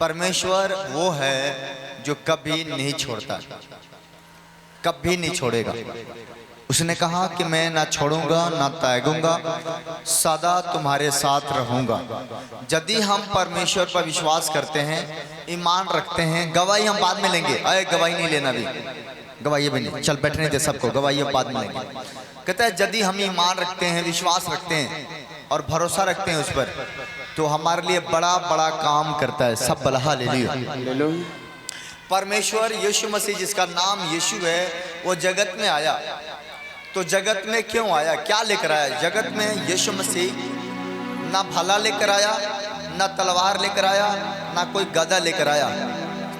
परमेश्वर वो है जो कभी नहीं छोड़ता, कभी नहीं छोड़ेगा। उसने कहा कि मैं ना छोड़ूंगा ना त्यागूंगा, सदा तुम्हारे साथ रहूंगा। यदि हम परमेश्वर पर विश्वास करते हैं, ईमान रखते हैं, गवाही हम बाद में लेंगे। अरे गवाही नहीं लेना भी, गवाही भी नहीं, चल बैठने दे सबको, गवाही बाद में लेंगे। कहता है यदि हम ईमान रखते हैं, विश्वास रखते हैं और भरोसा रखते हैं उस पर, तो हमारे लिए बड़ा बड़ा काम करता है। सब बलहा ले लियो। परमेश्वर यीशु मसीह, जिसका नाम यीशु है, वो जगत में आया। तो जगत में क्यों आया, क्या लेकर आया? जगत में यीशु मसीह ना भला लेकर आया, ना तलवार लेकर आया, ना कोई गदा लेकर आया।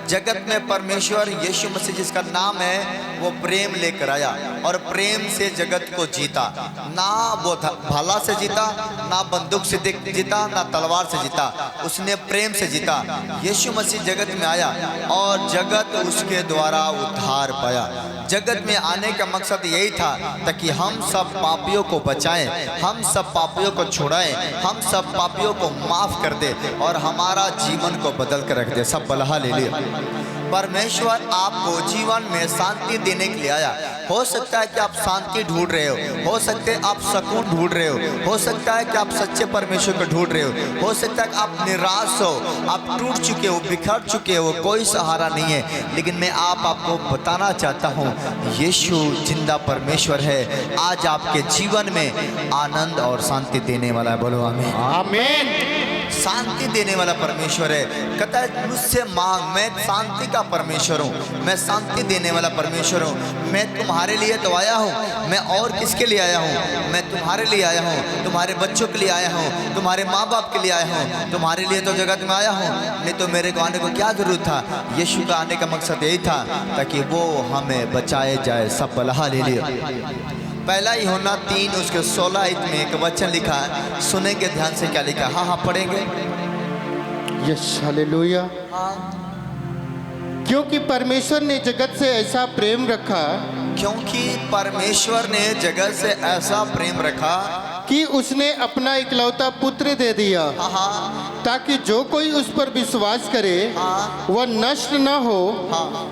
जगत में परमेश्वर यीशु मसीह, जिसका नाम है, वो प्रेम लेकर आया और प्रेम से जगत को जीता। ना वो भला से जीता, ना बंदूक से जीता, ना तलवार से जीता, उसने प्रेम से जीता। यीशु मसीह जगत में आया और जगत उसके द्वारा उद्धार पाया। जगत में आने का मकसद यही था ताकि हम सब पापियों को बचाएं, हम सब पापियों को छुड़ाएं, हम सब पापियों को माफ कर दे और हमारा जीवन को बदल कर रख दे। सब बलहा ले लिया। परमेश्वर आपको जीवन में शांति देने के लिए आया। हो सकता है कि आप शांति ढूंढ रहे हो सकता है आप सुकून ढूंढ रहे हो सकता है कि आप सच्चे परमेश्वर को ढूंढ रहे हो सकता है कि आप निराश हो, आप टूट चुके हो, बिखर चुके हो, कोई सहारा नहीं है। लेकिन मैं आपको बताना चाहता हूँ, यीशु जिंदा परमेश्वर है, आज आपके जीवन में आनंद और शांति देने वाला है। बोलो आमीन। आमीन। शांति देने वाला परमेश्वर है। कहता है मुझसे मांग, मैं शांति का परमेश्वर हूँ, मैं शांति देने वाला परमेश्वर हूँ। मैं तुम्हारे लिए तो आया हूँ, मैं और किसके लिए आया हूँ? मैं तुम्हारे लिए आया हूँ, तुम्हारे बच्चों के लिए आया हूँ, तुम्हारे माँ बाप के लिए आया हूँ, तुम्हारे लिए तो जगत में आया हूँ। नहीं तो मेरे को आने को क्या जरूरत था? यीशु का आने का मकसद यही था ताकि वो हमें बचाए जाए। सब बलहा ले लिया। पहला यूहन्ना 3 उसके 16 में एक वचन लिखा है, सुनेंगे ध्यान से क्या लिखा है। हाँ पढ़ेंगे। Yes hallelujah. क्योंकि परमेश्वर ने जगत से ऐसा प्रेम रखा, क्योंकि परमेश्वर ने जगत से ऐसा प्रेम रखा कि उसने अपना इकलौता पुत्र दे दिया, ताकि जो कोई उस पर विश्वास करे वह नष्ट न हो,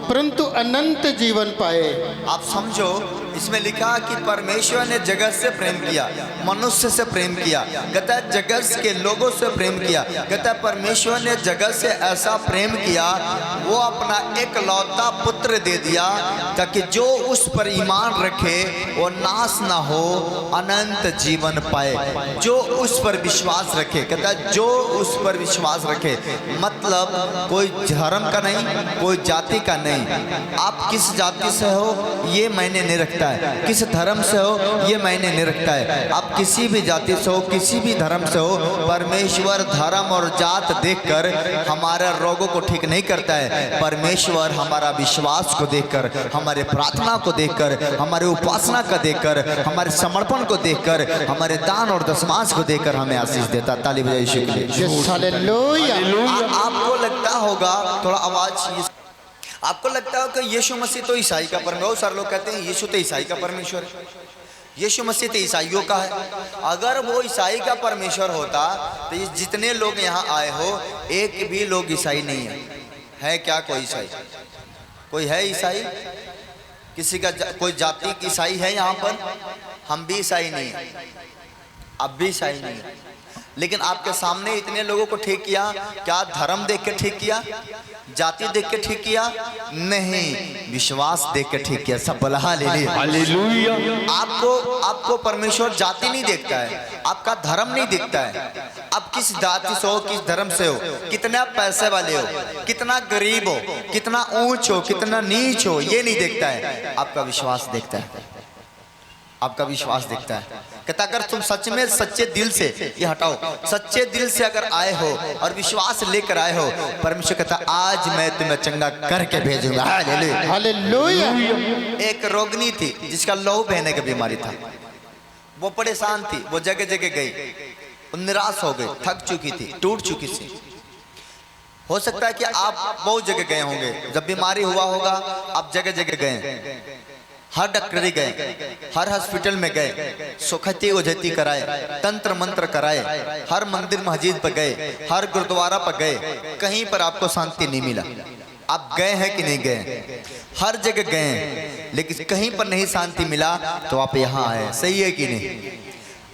परंतु अनंत जीवन पाए। आप समझो, इसमें लिखा कि परमेश्वर ने जगत से प्रेम किया, मनुष्य से प्रेम किया, कहता है जगत के लोगों से प्रेम किया। कहता है परमेश्वर ने जगत से ऐसा प्रेम किया, वो अपना एकलौता पुत्र दे दिया, ताकि जो उस पर ईमान रखे वो नाश ना हो, अनंत जीवन पाए। जो उस पर विश्वास रखे, कहता है जो उस पर विश्वास रखे, मतलब कोई धर्म का नहीं, कोई जाति का नहीं। आप किस जाति से हो ये मायने नहीं रखता है, किस धर्म से हो ये मायने नहीं रखता है। आप किसी भी जाति से हो, किसी भी धर्म से हो, परमेश्वर धर्म और जात देखकर हमारे रोगों को ठीक नहीं करता है। परमेश्वर हमारा विश्वास को देखकर, हमारे प्रार्थना को देखकर, हमारे उपासना को देखकर, हमारे समर्पण को देखकर, हमारे दान और दशमांश को देखकर हमें आशीष देता। ताली बजाइए यीशु के लिए। हालेलुया। आपको लगता होगा, थोड़ा आवाज, आपको लगता है कि यीशु मसीह तो ईसाई का परमेश्वर, बहुत सारे लोग कहते हैं यीशु तो ईसाई का परमेश्वर है, यीशु मसीह तो ईसाइयों का है। अगर वो ईसाई का परमेश्वर होता तो ये जितने लोग यहाँ आए हो, एक भी लोग ईसाई नहीं है क्या? कोई ईसाई, कोई है ईसाई? किसी का कोई जाति की ईसाई है यहाँ पर? हम भी ईसाई नहीं है, अब भी ईसाई नहीं है। लेकिन आपके सामने इतने लोगों को ठीक किया, क्या धर्म देख के ठीक किया, जाति देख के ठीक किया? नहीं, विश्वास देख के ठीक किया। सब बलहा ले लिया। हालेलुया। आपको परमेश्वर जाति नहीं देखता है, आपका धर्म नहीं देखता है, आप किस जाति से हो, किस धर्म से हो, कितना पैसे वाले हो, कितना गरीब हो, कितना ऊंच हो, कितना नीच हो, ये नहीं देखता है। आपका विश्वास देखता है, आपका विश्वास देखता है। कहता अगर तुम सच में सच्चे दिल से, ये हटाओ, सच्चे दिल से अगर आए हो और विश्वास लेकर आए हो, परमेश्वर कहता आज मैं तुम्हें चंगा करके भेजूंगा। हालेलुया। एक रोगिणी थी जिसका लहू बहने का बीमारी था, वो परेशान थी, वो जगह जगह गई, वो निराश हो गई, थक चुकी थी, टूट चुकी थी। हो सकता है कि आप बहुत जगह गए होंगे, जब बीमारी हुआ होगा आप जगह जगह गए, हर डॉक्टरी गए, हर हॉस्पिटल में गए, सुखती ओझती कराए, तंत्र मंत्र कराए, हर मंदिर मस्जिद पर गए, हर गुरुद्वारा पर गए, कहीं पर आपको शांति नहीं मिला। आप गए हैं कि नहीं गए? हर जगह गए, लेकिन कहीं पर नहीं शांति मिला, तो आप यहाँ आए। सही है कि नहीं?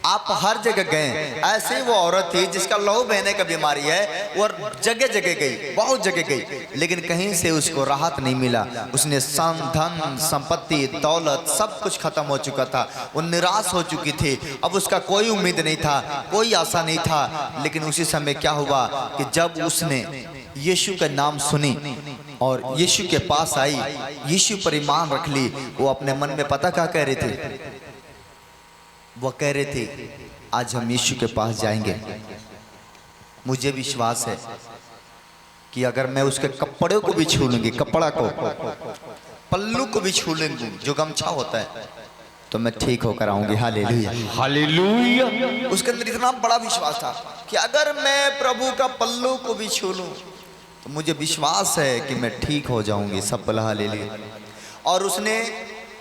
आप हर जगह गए। ऐसे ही वो औरत थी जिसका लहू बहने का बीमारी है, वो जगह जगह गई, बहुत जगह गई, लेकिन कहीं से उसको राहत नहीं मिला। उसने धन संपत्ति दौलत सब कुछ खत्म हो चुका था, वो निराश हो चुकी थी। अब उसका कोई उम्मीद नहीं था, कोई आशा नहीं था। लेकिन उसी समय क्या हुआ कि जब उसने यीशु का नाम सुनी और यीशु के पास आई, यीशु पर ईमान रख ली, वो अपने मन में पता क्या कह रही थी? वो कह रहे थे आज हम यीशु के पास जाएंगे। मुझे विश्वास है कि अगर मैं उसके कपड़े को भी छू लूंगी, कपड़ा को, पल्लू को भी छू लूंगी, जो गमछा होता है, तो मैं ठीक होकर आऊंगी। Hallelujah, hallelujah. उसके अंदर इतना बड़ा विश्वास था कि अगर मैं प्रभु का पल्लू को भी छू लूं तो मुझे विश्वास है कि मैं ठीक हो जाऊंगी। सब बोला हालेलुया। और उसने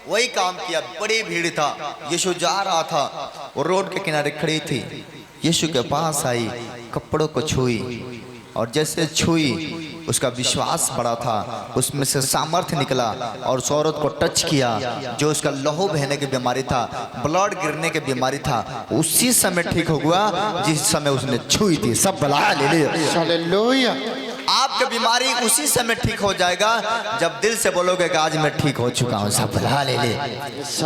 वही काम किया। बड़ी भीड़ था, यीशु जा रहा था, वो रोड के किनारे खड़ी थी, यीशु के पास आई, कपड़ों को छुई, और जैसे छुई उसका विश्वास बड़ा था, उसमें से सामर्थ्य निकला और उस औरत को टच किया। जो उसका लहू बहने की बीमारी था, ब्लड गिरने की बीमारी था, उसी समय ठीक हो गया जिस समय उसने छुई थी। सब बोला हालेलुया। आपकी बीमारी उसी समय ठीक हो जाएगा जब दिल से बोलोगे कि आज मैं ठीक हो चुका हूँ। सब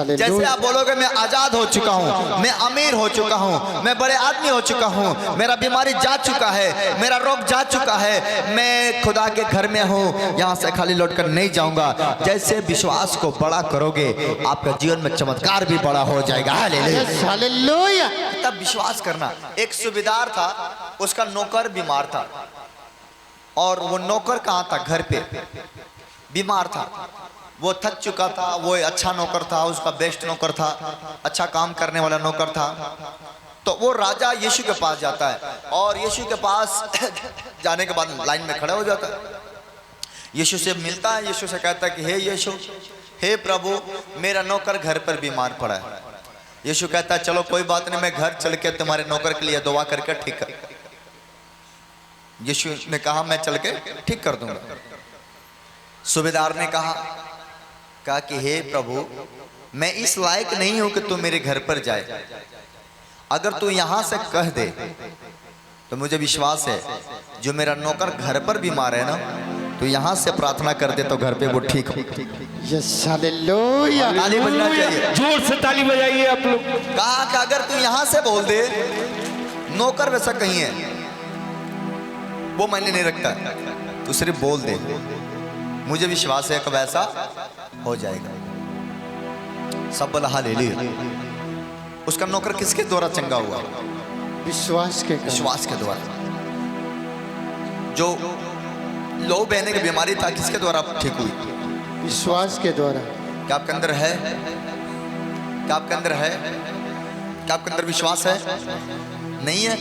जैसे आप बोलोगे मैं आजाद हो चुका हूँ, मैं अमीर हो चुका हूँ, मैं बड़े आदमी हो चुका हूँ, मेरा बीमारी जा चुका है, मेरा रोग जा चुका है, मैं खुदा के घर में हूँ, यहाँ से खाली लौट कर नहीं जाऊंगा। जैसे विश्वास को बड़ा करोगे आपका जीवन में चमत्कार भी बड़ा हो जाएगा। हालेलुया। तब विश्वास करना। एक सूबेदार था, उसका नौकर बीमार था, और वो नौकर कहाँ था? घर पे बीमार था, वो थक चुका था। वो अच्छा नौकर था, उसका बेस्ट नौकर था, अच्छा काम करने वाला नौकर था। तो वो राजा यीशु के पास जाता है, और यीशु के पास जाने के बाद लाइन में खड़ा हो जाता है। यीशु से मिलता है, यीशु से कहता है कि हे यीशु, हे प्रभु, मेरा नौकर घर पर बीमार पड़ा है। यीशु कहता है चलो कोई बात नहीं, मैं घर चल के तुम्हारे नौकर के लिए दुआ करके ठीक कर। यीशु ने कहा मैं चल के ठीक कर दूंगा। सूबेदार ने कहा कि हे प्रभु, मैं इस लायक नहीं हूं कि तू मेरे घर पर जाए, अगर तू यहां से कह दे तो मुझे विश्वास है जो मेरा नौकर घर पर बीमार है ना, तो यहां से प्रार्थना कर दे तो घर पे वो ठीक हो। ताली बजना चाहिए, जोर से ताली बजाइए आप लोग। कहा कि अगर तू यहां से बोल दे, नौकर वैसा कहीं है, वो मायने नहीं रखता, तू सिर्फ बोल दे, मुझे विश्वास है कब ऐसा हो जाएगा। सब बोला हालेलुया। उसका नौकर किसके द्वारा चंगा हुआ? विश्वास के द्वारा। जो लहू बहने की बीमारी था, किसके द्वारा ठीक हुई? विश्वास के द्वारा। क्या आपके अंदर है? क्या आपके अंदर है? क्या आपके अंदर विश्वास है? नहीं है?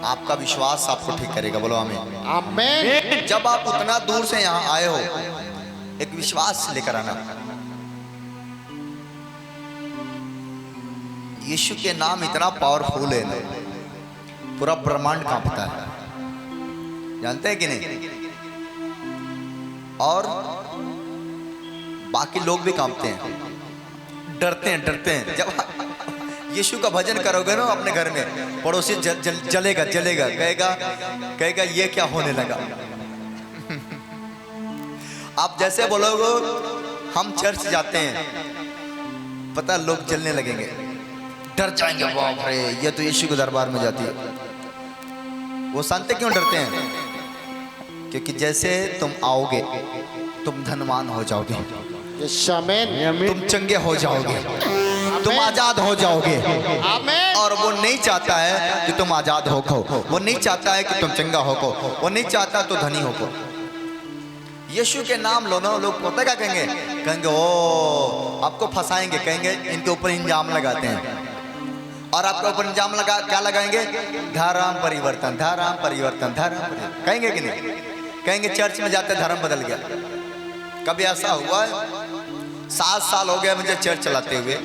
आपका विश्वास आपको ठीक करेगा। बोलो आमीन। आमीन। जब आप उतना दूर से यहाँ आए हो, एक विश्वास लेकर आना। यीशु के नाम इतना पावरफुल है ना, पूरा ब्रह्मांड कांपता है, जानते हैं कि नहीं? और बाकी लोग भी कांपते हैं, डरते हैं। जब यीशु का भजन करोगे ना अपने घर में, पड़ोसी जलेगा, कहेगा ये क्या होने लगा। आप जैसे बोलोगे हम चर्च जाते हैं, पता लोग जलने लगेंगे, डर जाएंगे, बाप रे ये तो यीशु के दरबार में जाती है। वो जानते क्यों डरते हैं? क्योंकि जैसे तुम आओगे तुम धनवान हो जाओगे, तुम चंगे हो जाओगे, तुम आजाद हो जाओगे। और वो नहीं चाहता है कि तुम आजाद हो, वो नहीं चाहता है कि तुम चंगा हो, वो नहीं चाहता तो धनी हो। यीशु के नाम लो ना, लोग पता क्या कहेंगे ओ आपको फंसाएंगे, कहेंगे इनके ऊपर इंजाम लगाते हैं। और आपके ऊपर इंजाम क्या लगाएंगे? धर्म परिवर्तन, कहेंगे कि नहीं? कहेंगे चर्च में जाते धर्म बदल गया, कभी ऐसा हुआ है? 7 साल हो गए मुझे चर्च चलाते हुए,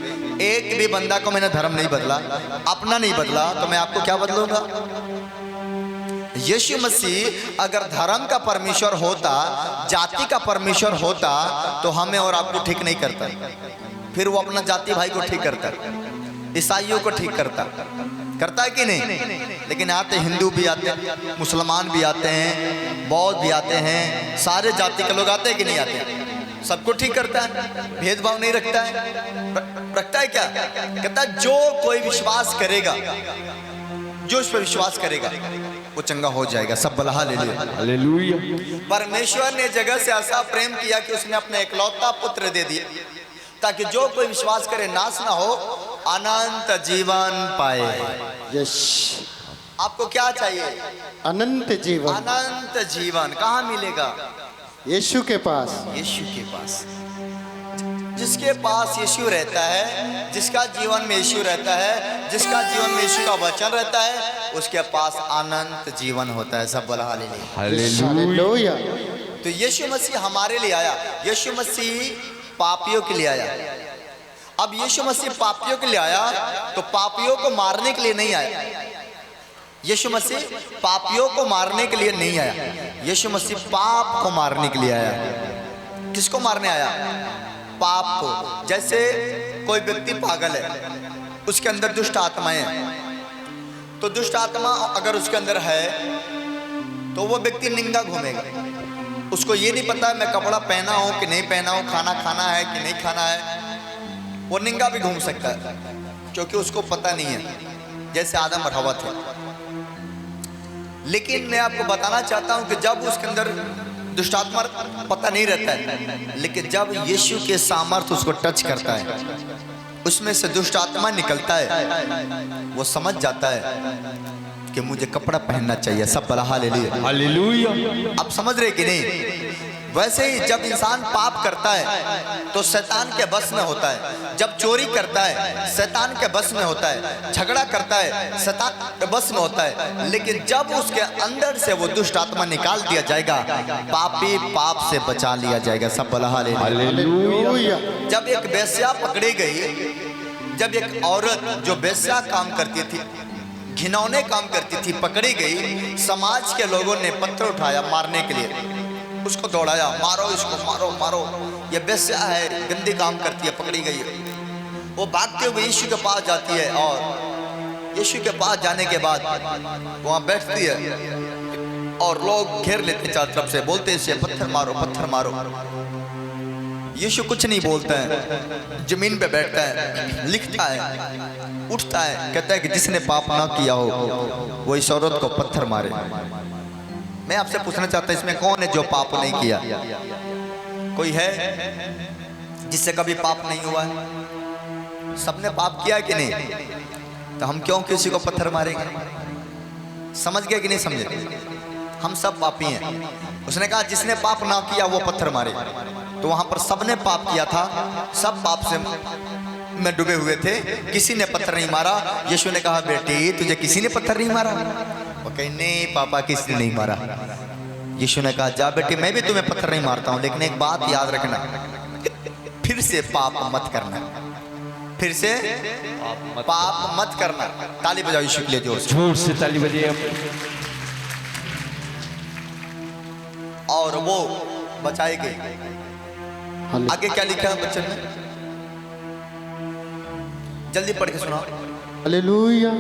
एक भी बंदा को मैंने धर्म नहीं बदला, अपना नहीं बदला, तो मैं आपको क्या बदलूंगा? यीशु मसीह अगर धर्म का परमेश्वर होता, जाति का परमेश्वर होता, तो हमें और आपको ठीक नहीं करता, फिर वो अपना जाति भाई को ठीक करता, ईसाइयों को ठीक करता है कि नहीं? लेकिन आते हिंदू भी आते हैं, मुसलमान भी आते हैं, बौद्ध भी आते हैं, सारे जाति के लोग आते हैं कि नहीं आते हैं? सबको ठीक करता है, भेदभाव नहीं रखता है। रखता है क्या? कहता है जो कोई विश्वास करेगा, जो इस पर विश्वास करेगा वो चंगा हो जाएगा। सब बोला हालेलुया। हालेलुया। परमेश्वर ने जगत से ऐसा प्रेम किया कि उसने अपने इकलौता पुत्र दे दिया, ताकि जो कोई विश्वास करे नाश ना हो, अनंत जीवन पाए। यश आपको क्या चाहिए? अनंत जीवन अनंत जीवन कहाँ मिलेगा? यीशु के पास। यीशु के पास। जिसके पास यीशु रहता है, जिसका जीवन में यीशु रहता है, जिसका जीवन में यीशु का वचन रहता है, उसके पास अनंत जीवन होता है। सब बोला हालेलुया। हालेलुया। तो यीशु मसीह हमारे लिए आया। यीशु मसीह पापियों के लिए आया। अब यीशु मसीह पापियों के लिए आया तो पापियों को मारने के लिए नहीं आया। यीशु मसीह पापियों को मारने के लिए नहीं आया, यीशु मसीह पाप को मारने के लिए आया। किसको मारने आया? पाप को। जैसे कोई व्यक्ति पागल है, उसके अंदर दुष्ट आत्माएं हैं, तो दुष्ट आत्मा अगर उसके अंदर है तो वो व्यक्ति निंगा घूमेगा। उसको ये नहीं पता है मैं कपड़ा पहना हूं कि नहीं पहना हूं, खाना खाना है कि नहीं खाना है, वो निंगा भी घूम सकता है क्योंकि उसको पता नहीं है, जैसे आदम और हवा थे। लेकिन मैं आपको बताना चाहता हूं कि जब उसके अंदर दुष्टात्मा पता नहीं रहता है, लेकिन जब यीशु के सामर्थ्य उसको टच करता है, उसमें से दुष्ट आत्मा निकलता है, वो समझ जाता है कि मुझे कपड़ा पहनना चाहिए। सब बोला हालेलुया। हालेलुया। अब समझ रहे कि नहीं? वैसे ही जब इंसान पाप करता है तो शैतान के बस में होता है। जब चोरी करता है शैतान के बस में होता है, झगड़ा करता है शैतान के बस में होता है। लेकिन जब उसके अंदर से वो दुष्ट आत्मा निकाल दिया जाएगा, पापी पाप से बचा लिया जाएगा। सब बोला हालेलुया। जब एक वेश्या पकड़ी गई, जब एक औरत जो वेश्या काम करती थी, घिनौने काम करती थी, पकड़ी गई, समाज के लोगों ने पत्थर उठाया मारने के लिए, उसको दौड़ाया, मारो इसको, मारो मारो, ये वेश्या है, गंदी काम करती है, पकड़ी गई है। वो भागते हुए यीशु के पास जाती है और यीशु के पास जाने के बाद वहाँ बैठती है और लोग घेर लेते चारों तरफ से, बोलते इसे पत्थर मारो पत्थर मारो। यीशु कुछ नहीं बोलता है, जमीन पे बैठता है, लिखता है, उठता है, कहता है कि जिसने पाप ना किया हो वो इस औरत को पत्थर मारे। मैं आपसे पूछना चाहता हूं इसमें कौन है जो पाप नहीं किया? कोई है जिससे कभी पाप नहीं हुआ है? सबने पाप किया है कि नहीं? तो हम क्यों किसी को पत्थर मारेंगे? समझ गए कि नहीं समझे? हम सब पापी हैं। उसने कहा जिसने पाप ना किया वो पत्थर मारे। तो वहां पर सबने पाप किया था, सब पाप से में डूबे हुए थे, किसी ने पत्थर नहीं मारा। यीशु ने कहा बेटी तुझे किसी ने पत्थर नहीं मारा? वो कही नहीं पापा किसी ने नहीं मारा। यीशु ने कहा जा बेटी मैं भी तुम्हें पत्थर नहीं मारता हूं, लेकिन एक बात याद रखना, फिर से पाप मत करना, फिर से पाप मत करना। ताली बजाओ यीशु के लिए जोर से। जोर से ताली बजाइए। और वो बचाई गई। आगे क्या लिखा है बच्चन में? जल्दी पढ़ के सुनाओ। हालेलुया।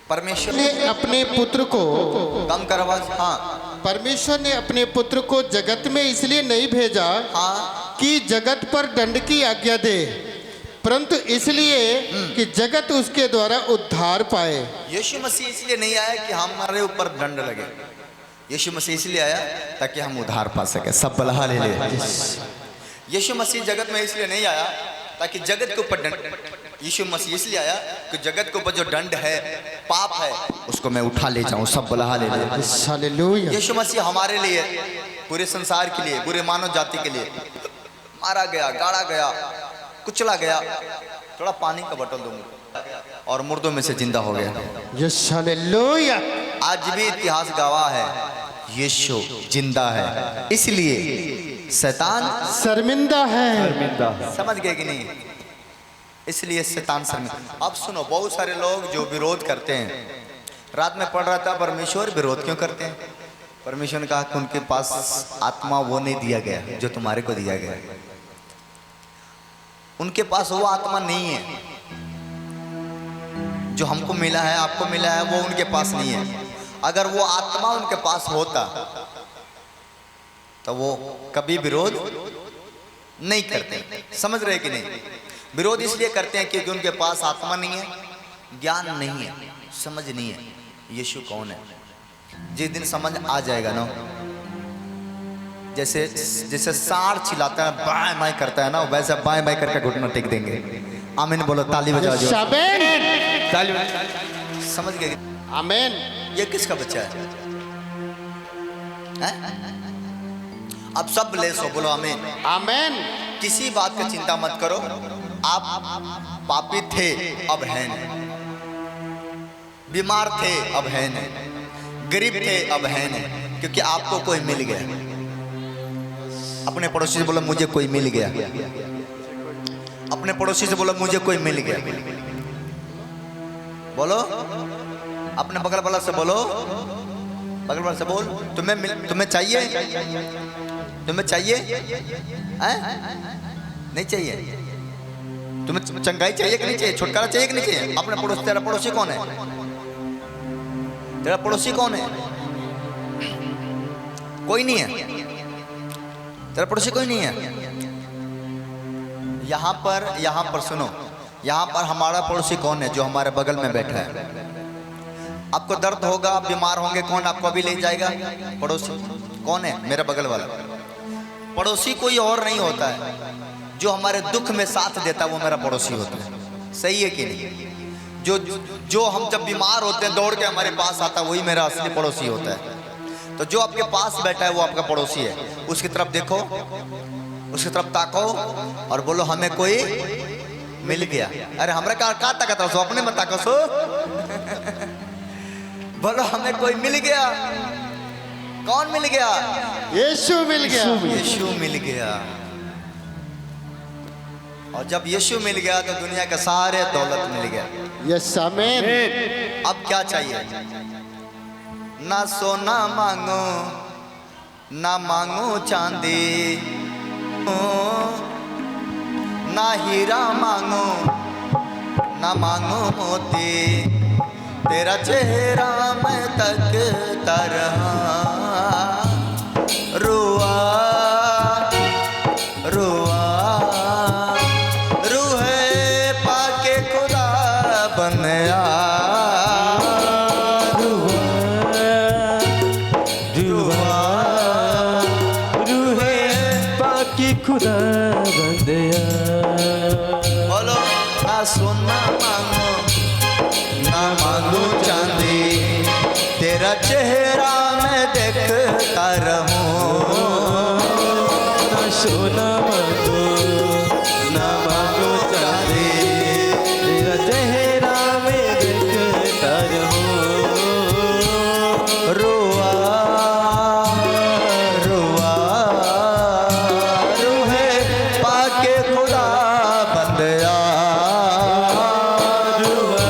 परमेश्वर ने अपने पुत्र को, कम कर आवाज। हाँ परमेश्वर ने अपने पुत्र को जगत में इसलिए नहीं भेजा हाँ कि जगत पर दंड की आज्ञा दे, परंतु इसलिए कि जगत उसके द्वारा उद्धार पाए। यीशु मसीह इसलिए नहीं आया कि हमारे ऊपर दंड लगे, यीशु मसीह इसलिए आया ताकि हम उद्धार पा सके। सब बोला हालेलुया। यीशु मसीह जगत में इसलिए नहीं आया ताकि जगत के ऊपर दंड, यीशु मसीह इसलिए आया कि जगत के ऊपर जो दंड है, पाप है, उसको मैं उठा ले जाऊं। सब बोला हालेलुया। हालेलुया। यीशु मसीह हमारे लिए, पूरे संसार के लिए, पूरे मानव जाति के लिए मारा गया, गाड़ा गया, कुचला गया। थोड़ा पानी का बोतल दूंगा और मुर्दों में से जिंदा हो गया। Yes hallelujah. आज भी इतिहास गवाह है, यीशु जिंदा है, इसलिए शैतान शर्मिंदा है। समझ गए कि नहीं? इसलिए शैतान शर्मिंदा। अब सुनो, बहुत सारे लोग जो विरोध करते हैं, रात में पढ़ रहा था परमेश्वर विरोध क्यों करते हैं? परमेश्वर ने कहा कि उनके पास आत्मा वो नहीं दिया गया जो तुम्हारे को दिया गया। उनके पास वो आत्मा नहीं है जो हमको मिला है, आपको मिला है, वो उनके पास नहीं है। अगर वो आत्मा उनके पास होता तो वो कभी विरोध नहीं करते। समझ रहे कि नहीं? विरोध इसलिए करते हैं क्योंकि उनके पास आत्मा नहीं है, ज्ञान नहीं है, समझ नहीं है यीशु कौन है। जिस दिन समझ आ जाएगा ना, जैसे जैसे सांड चिल्लाता है बाएं बाएं करता है ना, वैसे बाएं बाएं करके घुटना टेक देंगे। आमीन बोलो, ताली बजाओ जो। समझ गए? आमीन। ये किसका बच्चा है? अब सब लेस हो, बोलो आमीन। आमीन। किसी बात का चिंता मत करो। आप पापी थे, अब हैं नहीं। बीमार थे, अब हैं नहीं। गरीब थे, अब हैं नहीं, क्योंकि आपको कोई मिल गया। अपने पड़ोसी से बोलो मुझे कोई मिल गया। अपने पड़ोसी से बोलो मुझे कोई मिल गया। बोलो, अपने बगल वाला से बोलो, बगल वाला से बोल, तुम्हें चाहिए? तुम्हें चाहिए? नहीं चाहिए? तुम्हें चंगाई चाहिए कि नहीं चाहिए? छुटकारा चाहिए कि नहीं चाहिए? अपने पड़ोसी, तेरा पड़ोसी कौन है? तेरा पड़ोसी कौन है? कोई नहीं है। तेरा पड़ोसी कोई नहीं है। यहाँ पर सुनो, यहाँ पर हमारा पड़ोसी कौन है? जो हमारे बगल में बैठा है। आपको दर्द होगा, आप बीमार होंगे, कौन आपको अभी ले जाएगा? पड़ोसी। कौन है? मेरा बगल वाला। पड़ोसी कोई और नहीं होता है, जो हमारे दुख में साथ देता है वो मेरा पड़ोसी होता है। सही है कि नहीं? जो हम जब बीमार होते हैं दौड़ के हमारे पास आता है, वही मेरा असली पड़ोसी होता है। तो जो आपके पास बैठा है वो आपका पड़ोसी है। उसकी तरफ देखो, उसकी तरफ ताको और बोलो हमें कोई मिल गया। अरे हमरा का ताकत हो, अपने में ताको सो। बोलो हमें कोई मिल गया। कौन मिल गया? यीशु मिल गया। यीशु मिल गया। और जब यीशु मिल गया तो दुनिया के सारे दौलत मिल गया। यस आमीन। अब क्या चाहिए? ना सोना मांगो, ना मांगो चांदी, ना हीरा मांगो, ना मांगो मोती। तेरा चेहरा मैं तकता रहा, रुआ रुआ रूहे पाके खुदा बनया। खुदा बंदया। बोलो, ना सोना मांगो, ना मांगो चांदी, तेरा चेहरा मैं देखता रहूं। ना सोना मांगो, ना मांगो चांदी, तेरा चेहरा मैं देखता रहूं। रुआ रुआ रूहे पाके खुदा बंदया। रुआ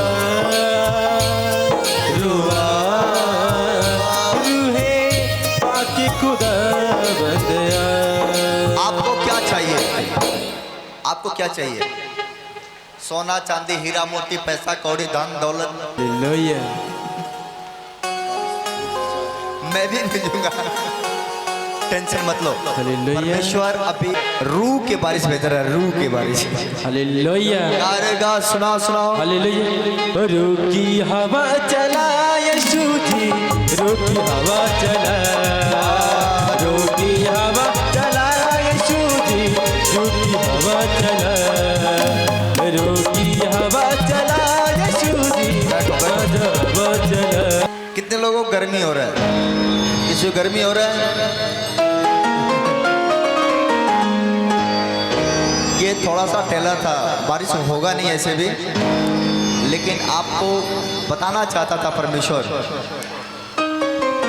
रूहे पाके खुदा बंदया। आपको क्या चाहिए? आपको क्या चाहिए? सोना चांदी हीरा मोती पैसा कौड़ी धन दौलत? हालेलुया। मैं भी नहीं दूंगा, टेंशन मत लो। हालेलुया। परमेश्वर अभी रूह के बारिश भेज रहा है, रूह के बारिश। हालेलुया। गारेगा, सुनाओ सुनाओ। हालेलुया। रूकी हवा चला यीशु जी, रूकी हवा चला, रूकी हवा चला यीशु जी, रूकी हवा चला, रूकी हवा चला यीशु जी, हवा चला। कितने लोगों को गर्मी हो रहा है? किसी को गर्मी हो रहा है? ये थोड़ा सा ठेला था, बारिश होगा नहीं ऐसे भी, लेकिन आपको बताना चाहता था परमेश्वर,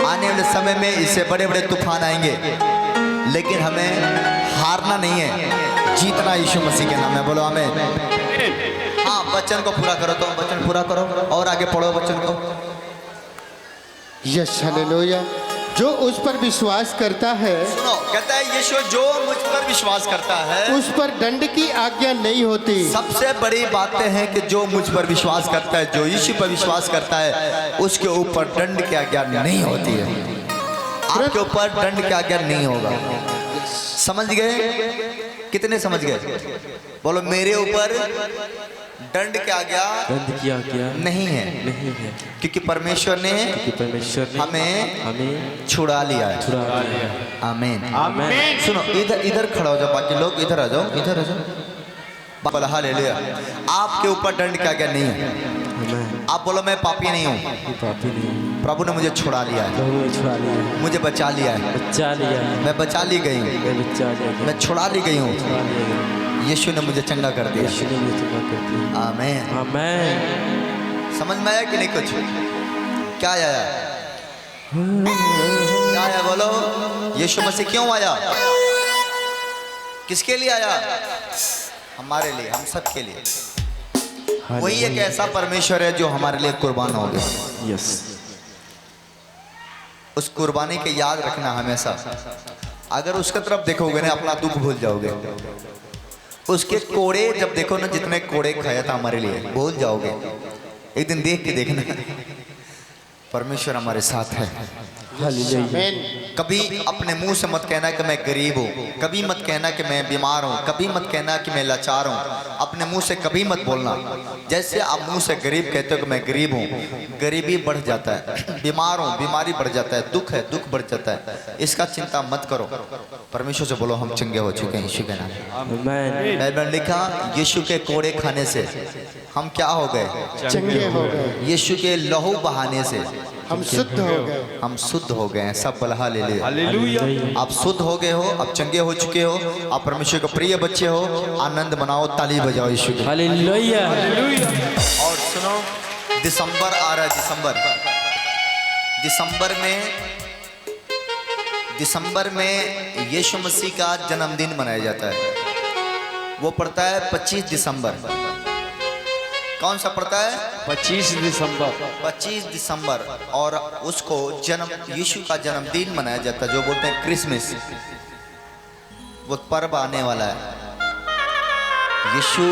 आने वाले समय में इससे बड़े बड़े तूफान आएंगे, लेकिन हमें हारना नहीं है, जीतना यीशु मसीह के नाम में। बोलो आमीन। हाँ, वचन को पूरा करो, तो वचन पूरा करो और आगे पढ़ो वचन को। Yes hallelujah. जो उस पर विश्वास करता है सुनो, कहता है यीशु जो मुझ पर विश्वास करता है उस पर दंड की आज्ञा नहीं होती। सबसे बड़ी बातें हैं कि जो मुझ पर विश्वास करता है, जो यीशु पर विश्वास करता है, उसके ऊपर दंड की आज्ञा नहीं होती है। आपके ऊपर दंड की आज्ञा नहीं होगा। समझ गए? कितने समझ गए? बोलो, मेरे ऊपर दंड की आज्ञा दंड की आज्ञा नहीं है, नहीं है, क्योंकि परमेश्वर ने कि परमेश्वर ने हमें छुड़ा लिया है। छुड़ा लिया है। आमीन। आमीन। सुनो, इधर इधर खड़ा हो जाओ, बाकी लोग इधर आ जाओ, इधर आ जाओ। बोला हालेलुया। आपके ऊपर दंड की आज्ञा नहीं है। आमीन। आप बोलो, मैं पापी नहीं हूँ, ये पापी नहीं, प्रभु ने मुझे छुड़ा लिया है, प्रभु ने छुड़ा लिया है, मुझे बचा लिया है, बच्चा लिया है, मैं बचा ली गई हूँ, मैं बच्चा लिया गया, मैं छुड़ा ली गई हूँ। छुड़ा लिया गया, यीशु ने मुझे चंगा कर दिया। यीशु ने मुझे चंगा कर दिया। आमीन। आमीन। समझ में आया कि नहीं? कुछ क्या आया? क्या आया? बोलो, यीशु मसीह क्यों आया? किसके लिए आया? हमारे लिए, हम सब के लिए। वही एक ऐसा परमेश्वर है जो हमारे लिए कुर्बान हो गया। यस। उस कुर्बानी के याद रखना हमेशा। अगर उसके तरफ देखोगे ना, अपना दुख भूल जाओगे। उसके कोड़े जब देखो ना, जितने कोड़े खाया था हमारे लिए, भूल जाओगे। एक दिन देख के देखना, परमेश्वर हमारे साथ है। हालेलुया। आमीन। कभी अपने मुंह से मत कहना कि मैं गरीब हूँ, कभी मत कहना कि मैं बीमार हूँ, कभी मत कहना कि मैं लाचार हूँ। अपने मुंह से कभी मत बोलना। जैसे आप मुंह से गरीब कहते हो कि मैं गरीब हूँ, गरीबी बढ़ जाता है। बीमार हूँ, बीमारी बढ़ जाता है। दुख है, दुख बढ़ जाता है। इसका चिंता मत करो। परमेश्वर से बोलो, हम चंगे हो चुके हैं यीशु के नाम। आमीन। बाइबल में लिखा, यीशु के कोड़े खाने से हम क्या हो गए? चंगे हो गए, यीशु के लहू बहाने से हम शुद्ध हो गए। हम शुद्ध हो गए हैं। सब बोला हालेलुया। हालेलुया। आप शुद्ध हो गए हो, आप चंगे हो चुके हो, आप परमेश्वर के प्रिय बच्चे हो। आनंद मनाओ, ताली बजाओ यीशु की। हालेलुया। और सुनो, दिसंबर आ रहा है। दिसंबर में यीशु मसीह का जन्मदिन मनाया जाता है। वो पड़ता है 25 दिसंबर। कौन सा पड़ता है? 25 दिसंबर। 25 दिसंबर। और उसको यीशु का जन्मदिन मनाया जाता है, जो बोलते हैं क्रिसमस। वो पर्व आने वाला है। यीशु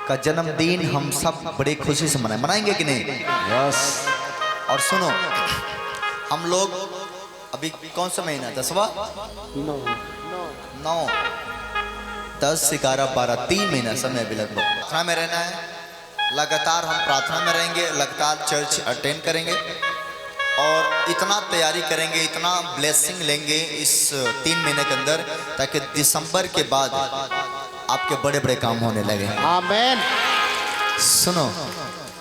का जन्मदिन हम सब बड़ी खुशी से मनाएंगे कि नहीं? यस। और सुनो, हम लोग अभी कौन सा महीना? 10वां, 9, 10, 11, 12, 3 महीना समय भी लगभग प्रार्थना में रहना है। लगातार हम प्रार्थना में रहेंगे, लगातार चर्च अटेंड करेंगे और इतना तैयारी करेंगे, इतना ब्लेसिंग लेंगे इस 3 महीने के अंदर, ताकि दिसंबर के बाद आपके बड़े बड़े काम होने लगे। आमीन। सुनो,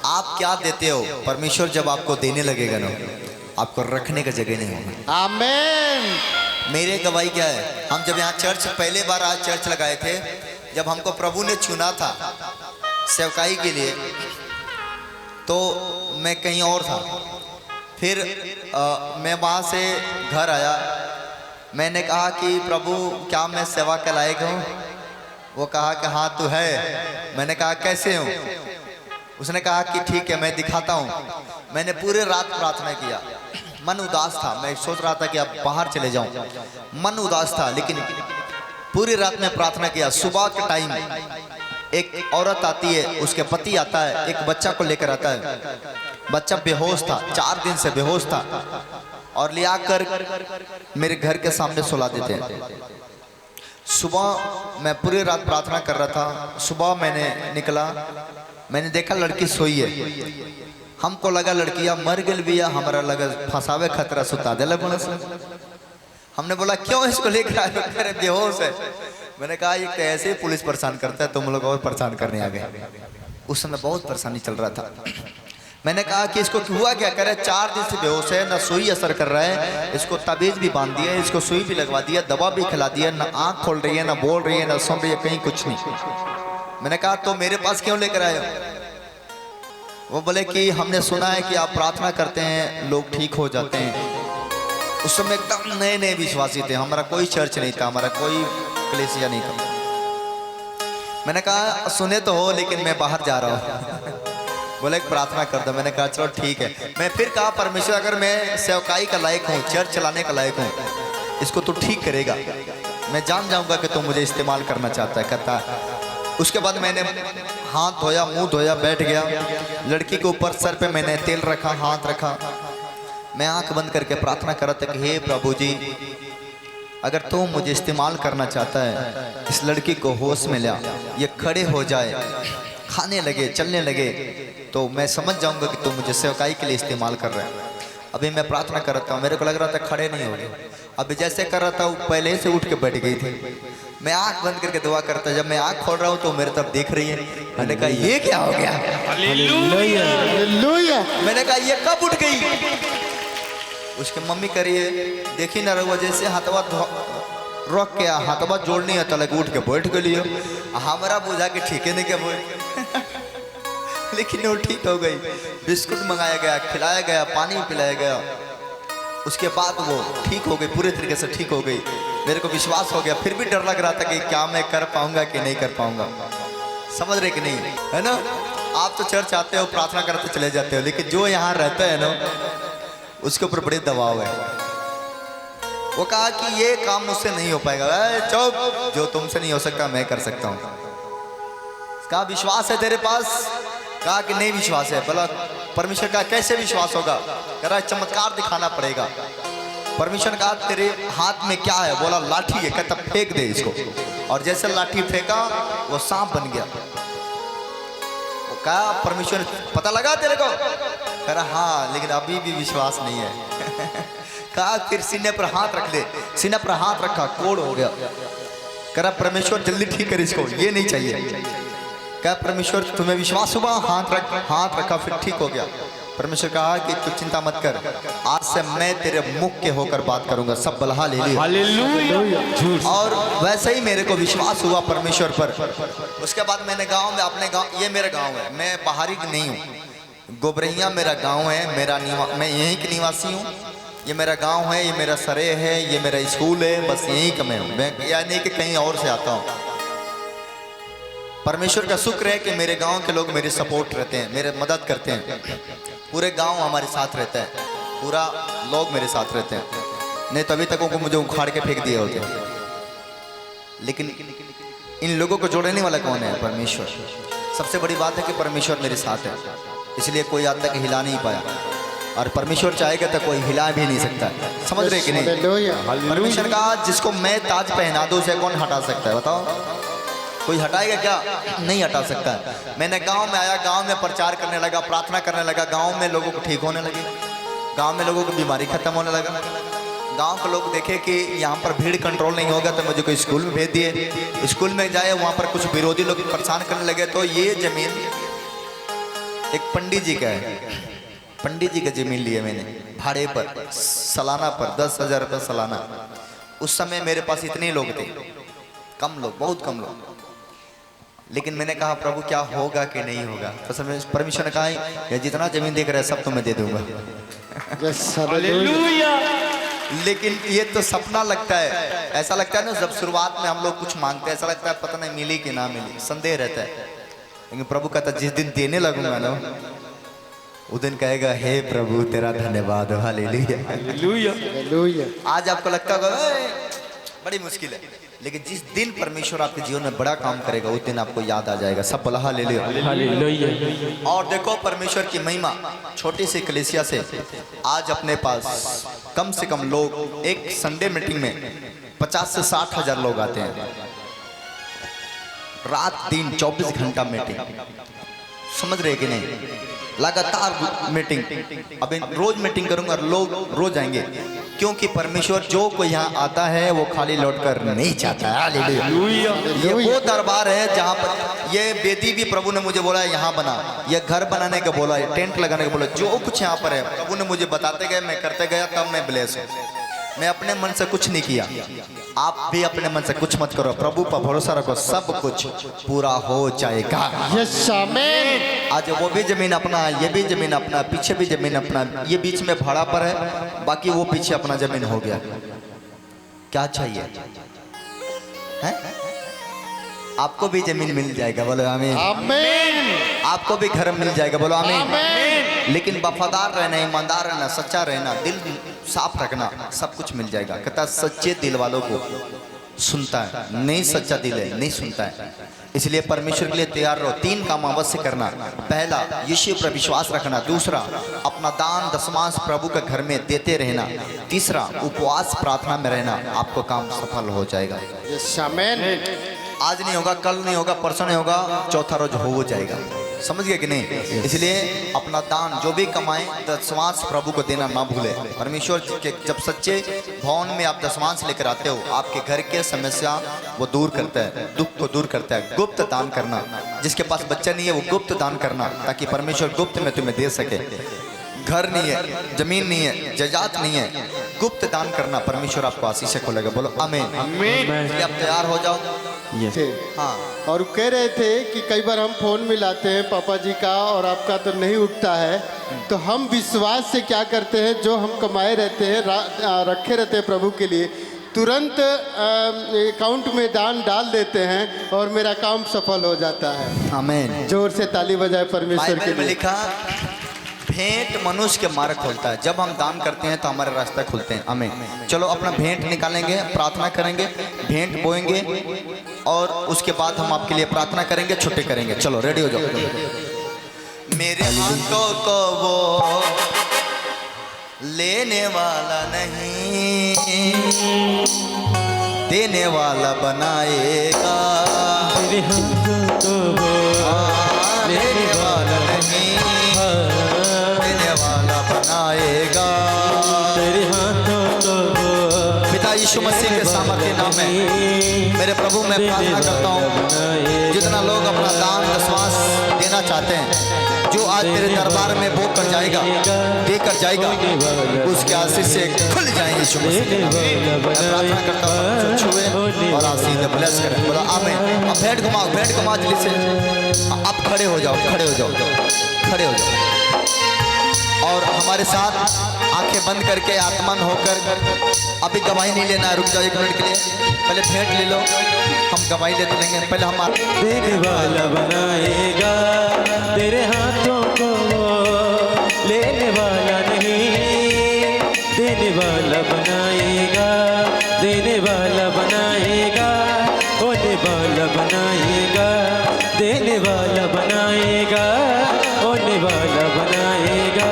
आप क्या देते हो, परमेश्वर जब आपको देने लगेगा ना, आपको रखने का जगह नहीं होगा। आमीन। मेरे गवाही क्या है? हम जब यहाँ चर्च पहले बार आज चर्च लगाए थे, जब हमको प्रभु ने चुना था सेवकाई के लिए, तो मैं कहीं और था। फिर मैं वहाँ से घर आया। मैंने कहा कि प्रभु, क्या मैं सेवा के लायक हूँ? वो कहा कि हाँ तू है। मैंने कहा कैसे हूँ? उसने कहा कि ठीक है, मैं दिखाता हूँ। मैंने पूरे रात प्रार्थना किया। मन उदास था, मैं सोच रहा था कि अब बाहर चले जाऊं। मन उदास था, लेकिन पूरी रात में प्रार्थना किया। सुबह के टाइम एक औरत आती है, उसके पति आता है, एक बच्चा को लेकर आता है। बच्चा बेहोश था, 4 दिन से बेहोश था, और ले आकर मेरे घर के सामने सुला देते हैं। सुबह मैं पूरी रात प्रार्थना कर रहा था। सुबह मैंने निकला, मैंने देखा लड़की सोई है। हमको लगा लड़कियां मर गल भी, हमारा लगा फंसावे खतरा सुता दे लग। हमने बोला क्यों इसको लेकर आए? अरे बेहोश है। मैंने कहा ये तो ऐसे ही पुलिस परेशान करता है, तुम लोग और परेशान करने आ गए। उस समय बहुत परेशानी चल रहा था। मैंने कहा कि इसको हुआ क्या? करे 4 दिन से बेहोश है, ना सुई असर कर रहा है। इसको ताबीज भी बांध दिया, इसको सुई भी लगवा दिया, दवा भी खिला दिया, ना आँख खोल रही है, ना बोल रही है, ना सुन रही है, कहीं कुछ नहीं। मैंने कहा तो मेरे पास क्यों लेकर आए हो? वो बोले कि हमने सुना है कि आप प्रार्थना करते हैं लोग ठीक हो जाते हैं। उस समय एकदम नए नए विश्वासी थे, हमारा कोई चर्च नहीं था, हमारा कोई कलीसिया नहीं था। मैंने कहा सुने तो हो लेकिन मैं बाहर जा रहा हूँ। बोले प्रार्थना कर दो। मैंने कहा चलो ठीक है। मैं फिर कहा परमेश्वर अगर मैं सेवकाई का लायक हूँ, चर्च चलाने का लायक हूँ, इसको तो ठीक करेगा, मैं जान जाऊंगा कि तू मुझे इस्तेमाल करना चाहता है। कहता उसके बाद मैंने हाथ धोया, मुंह धोया, बैठ गया। लड़की के ऊपर सर पे मैंने तेल रखा, हाथ रखा। मैं आंख बंद करके प्रार्थना कर रहा था कि हे प्रभु जी, अगर तू मुझे इस्तेमाल करना चाहता है, इस लड़की को होश में लिया, ये खड़े हो जाए, खाने लगे, चलने लगे, तो मैं समझ जाऊंगा कि तू मुझे सेवकाई के लिए इस्तेमाल कर रहा है। अभी मैं प्रार्थना कर रहा था, मेरे को लग रहा था खड़े नहीं हो गए। अभी जैसे कर रहा था वो पहले से उठ के बैठ गई थी। मैं आंख बंद करके दुआ करता, जब मैं आंख खोल रहा हूँ तो मेरे तरफ देख रही है। मैंने कहा ये क्या हो गया? हालेलुया। मैंने कहा ये कब उठ गई? उसकी मम्मी करिए देखी ना रहुआ, जैसे हाथवा रख के हाथवा जोड़नी है, तलक उठ के बैठ के लिए हमारा बुझा के ठीक है नहीं क्या बोल। लेकिन वो ठीक हो गई। बिस्कुट मंगाया गया, खिलाया गया, पानी पिलाया गया। उसके बाद वो ठीक हो गई, पूरे तरीके से ठीक हो गई। मेरे को विश्वास हो गया। फिर भी डर लग रहा था कि क्या मैं कर पाऊंगा कि नहीं कर पाऊंगा। समझ रहे कि नहीं, है ना? आप तो चर्च आते हो, प्रार्थना करते चले जाते हो, लेकिन जो यहाँ रहता है ना, उसके ऊपर बड़े दबाव है। वो कहा कि ये काम मुझसे नहीं हो पाएगा। चुप, जो तुमसे नहीं हो सकता मैं कर सकता हूँ। कहा विश्वास है तेरे पास? कहा कि नहीं विश्वास है। बोला परमेश्वर का कैसे विश्वास होगा? कह रहा चमत्कार दिखाना पड़ेगा। परमेश्वर कहा तेरे हाथ में क्या है? बोला लाठी है। कहता फेंक दे इसको। और जैसे लाठी फेंका वो सांप बन गया। वो कहा परमेश्वर पता लगा तेरे को? कह रहा हाँ, लेकिन अभी भी विश्वास नहीं है। कहा फिर सीने पर हाथ रख दे। सीने पर हाथ रखा, कोड़ हो गया। कह रहा परमेश्वर जल्दी ठीक कर इसको, ये नहीं चाहिए। क्या परमेश्वर तुम्हें विश्वास हुआ? हाथ रखा, फिर ठीक हो गया। परमेश्वर कहा कि तू चिंता मत कर, आज से मैं तेरे मुख के होकर बात करूंगा। सब बल हालेलुया। और वैसे ही मेरे को विश्वास हुआ परमेश्वर पर। उसके बाद मैंने गांव में, अपने गांव, ये मेरा गांव है, मैं बाहरी नहीं हूँ। गोबरैया मेरा गांव है, मैं यहीं की निवासी हूँ। ये मेरा गांव है, ये मेरा सरे है, ये मेरा स्कूल है, बस यहीं का मैं हूँ। मैं या नहीं कि कहीं और से आता हूँ। परमेश्वर का शुक्र है कि मेरे गांव के लोग मेरे सपोर्ट रहते हैं, मेरे मदद करते हैं। पूरे गांव हमारे साथ रहता है, पूरा लोग मेरे साथ रहते हैं। नहीं तो अभी तक उनको मुझे उखाड़ के फेंक दिए होते। लेकिन इन लोगों को जोड़ने वाला कौन है? परमेश्वर। सबसे बड़ी बात है कि परमेश्वर मेरे साथ है, इसलिए कोई आज तक हिला नहीं पाया। और परमेश्वर चाहेगा तो कोई हिला भी नहीं सकता। समझ रहे कि नहीं? परमेश्वर का जिसको मैं ताज पहना दूं उसे कौन हटा सकता है? बताओ, कोई हटाएगा क्या? नहीं हटा सकता। मैंने गांव में आया, गांव में प्रचार करने लगा, प्रार्थना करने लगा। गांव में लोगों को ठीक होने लगी, गांव में लोगों की बीमारी खत्म होने लगा। गांव के लोग देखे कि यहाँ पर भीड़ कंट्रोल नहीं होगा तो मुझे कोई स्कूल में भेज दिए। स्कूल में जाए, वहाँ पर कुछ विरोधी लोग परेशान करने लगे। तो ये जमीन एक पंडित जी का है, पंडित जी का जमीन लिया मैंने भाड़े पर, सालाना पर 10,000 रुपये सालाना। उस समय मेरे पास इतने लोग थे, कम लोग, बहुत कम लोग। लेकिन मैंने कहा प्रभु क्या होगा कि नहीं होगा? तो परमेश्वर ने कहा ये जितना जमीन देख रहा है सब तुम्हें दे दूंगा। लेकिन ये तो सपना लगता है। ऐसा लगता है ना, जब शुरुआत में हम लोग कुछ मांगते हैं ऐसा लगता है पता नहीं मिली कि ना मिली, संदेह रहता है। लेकिन प्रभु कहता जिस दिन देने लगूंगा ना, उस दिन कहेगा हे प्रभु तेरा धन्यवाद। हालेलुया। आज आपको लगता होगा बड़ी मुश्किल है, लेकिन जिस दिन परमेश्वर आपके जीवन में बड़ा काम करेगा उस दिन आपको याद आ जाएगा। सब बोला हालेलुया। और देखो परमेश्वर की महिमा, छोटी सी कलीसिया से आज अपने पास कम से कम लोग, एक संडे मीटिंग में 50 से 60 हजार लोग आते हैं। रात दिन 24 घंटा मीटिंग। समझ रहे कि नहीं? लगातार मीटिंग। अब रोज मीटिंग करूंगा, लोग रोज आएंगे, क्योंकि परमेश्वर जो कोई यहाँ आता है वो खाली लौटकर नहीं चाहता है। ये वो दरबार है जहाँ पर ये वेदी भी प्रभु ने मुझे बोला है यहाँ बना, ये घर बनाने का बोला है, टेंट लगाने का बोला, जो कुछ यहाँ पर है प्रभु ने मुझे बताते गए, मैं करते गया, तब मैं ब्लेस हूँ। मैं अपने मन से कुछ नहीं किया, आप भी अपने मन से कुछ मत करो, प्रभु पर भरोसा रखो, सब कुछ पूरा हो जाएगा। यस आमीन। आज वो भी जमीन अपना है, ये भी जमीन अपना है, पीछे भी जमीन अपना है, ये बीच में भाड़ा पर है, बाकी वो पीछे अपना जमीन हो गया। क्या चाहिए है? आपको भी जमीन मिल जाएगा, बोलो आमीन। आमीन। आपको भी घर मिल जाएगा, बोलो आमीन। आमीन। लेकिन वफादार रहना, ईमानदार रहना, सच्चा रहना, दिल साफ रखना, सब कुछ मिल जाएगा। कहता सच्चे दिल वालों को सुनता है, नहीं सच्चा दिल है नहीं सुनता है। इसलिए परमेश्वर के लिए तैयार रहो। 3 काम अवश्य करना। पहला, यीशु पर विश्वास रखना। दूसरा, अपना दान दशमांश प्रभु के घर में देते रहना। तीसरा, उपवास प्रार्थना में रहना। आपको काम सफल हो जाएगा। यस आमीन। आज नहीं होगा, कल नहीं होगा, परसों नहीं होगा, चौथा रोज हो जाएगा। समझ गए कि नहीं? इसलिए अपना दान जो भी कमाएं, दशमांश प्रभु को देना ना भूले। परमेश्वर के जब सच्चे भवन में आप दशमांश लेकर आते हो, आपके घर के समस्या वो दूर करता है, दुख को दूर करता है। गुप्त दान करना, जिसके पास बच्चा नहीं है वो गुप्त दान करना, ताकि परमेश्वर गुप्त में तुम्हें दे सके। घर नहीं है, जमीन नहीं है, जायदाद नहीं है, गुप्त दान करना, परमेश्वर आपको आशीष से खोलेगा। बोलो आमीन। आमीन। आप तैयार हो जाओ। थे हाँ, और कह रहे थे कि कई बार हम फोन मिलाते हैं पापा जी का और आपका तो नहीं उठता है, तो हम विश्वास से क्या करते हैं, जो हम कमाए रहते हैं रखे रहते हैं प्रभु के लिए, तुरंत अकाउंट में दान डाल देते हैं और मेरा काम सफल हो जाता है। आमीन। जोर से ताली बजाए परमेश्वर के बाइबल में लिए। लिखा, भेंट मनुष्य के मार्ग खोलता है। जब हम दान करते हैं तो हमारे रास्ते खुलते हैं। आमीन। चलो अपना भेंट निकालेंगे, प्रार्थना करेंगे, भेंट बोएंगे और उसके बाद हम आपके लिए प्रार्थना करेंगे, छुट्टी करेंगे। चलो रेडी हो जाओ। मेरे हाथों को वो लेने वाला नहीं, देने वाला बनाएगा। तेरे हाथों को वो लेने वाला नहीं, देने वाला बनाएगा। तेरे हाथों को वो पिता यीशु मसीह के सामर्थ्य नाम में मेरे प्रभु मैं प्रार्थना करता हूँ, जितना लोग अपना दान दशमांश देना चाहते हैं, जो आज तेरे दरबार में वो कर जाएगा, देकर जाएगा, उसके आशीष से खुल जाएंगे। यीशु मसीह के नाम में मैं प्रार्थना करता हूँ, छुए और आशीष ब्लेस करें। बोला आमीन। अब भेंट घुमाओ जल्दी से। आप खड़े हो जाओ, खड़े हो जाओ, खड़े हो जाओ और हमारे साथ आंखें बंद करके आत्मन होकर, अभी गवाही नहीं लेना है, रुक जाओ 1 मिनट के लिए, पहले भेंट ले लो, हम गवाही लेते लेंगे। पहले हम देने वाला बनाएगा, तेरे हाथों को लेने वाला नहीं, देने वाला बनाएगा, देने वाला बनाएगा, होने वाला बनाएगा, देने वाला बनाएगा, होने वाला बनाएगा।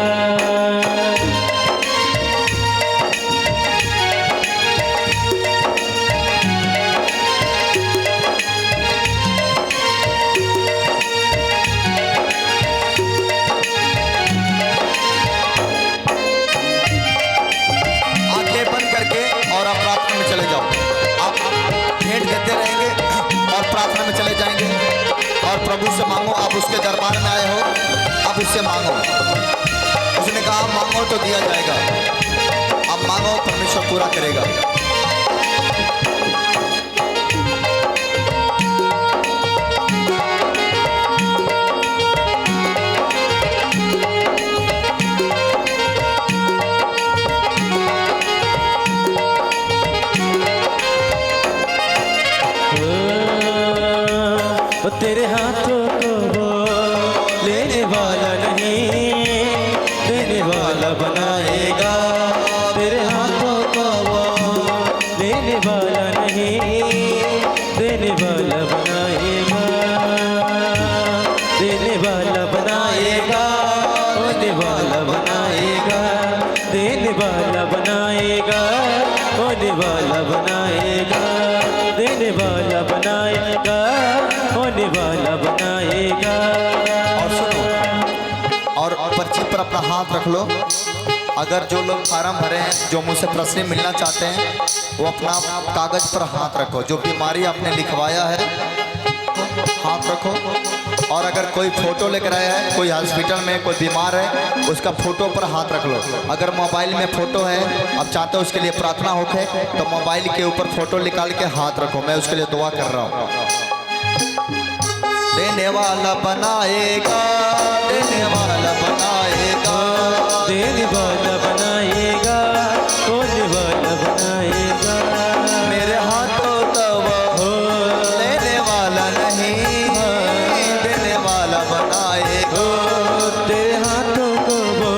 प्रभु से मांगो। आप उसके दरबार में आए हो, आप उससे मांगो। उसने कहा मांगो तो दिया जाएगा, आप मांगो, परमेश्वर पूरा करेगा। तेरे हाथों को वो लेने वाला नहीं, देने वाला बनाएगा। तेरे हाथों को वो लेने वाला नहीं, देने वाला बनाएगा, देने वाला बनाएगा, होने वाला बनाएगा, देने वाला बनाएगा, होने वाला बनाएगा, देने वाला बनाएगा, होने वाला बनाएगा। और सुनो, और पर्ची पर अपना हाथ रख लो। अगर जो लोग फार्म भरे हैं, जो मुझसे प्रश्न मिलना चाहते हैं, वो अपना कागज पर हाथ रखो। जो बीमारी आपने लिखवाया है, हाथ रखो। और अगर कोई फोटो लेकर आया है, कोई हॉस्पिटल में कोई बीमार है, उसका फोटो पर हाथ रख लो। अगर मोबाइल में फोटो है, आप चाहते हो उसके लिए प्रार्थना होके, तो मोबाइल के ऊपर फोटो निकाल के हाथ रखो। मैं उसके लिए दुआ कर रहा हूँ। देने वाला बनाएगा, देने वाला बनाएगा, देने वाला बनाएगा, होने वाला बनाएगा। मेरे हाथों तो वो लेने वाला नहीं, देने वाला बनाएगा। तेरे हाथों को वो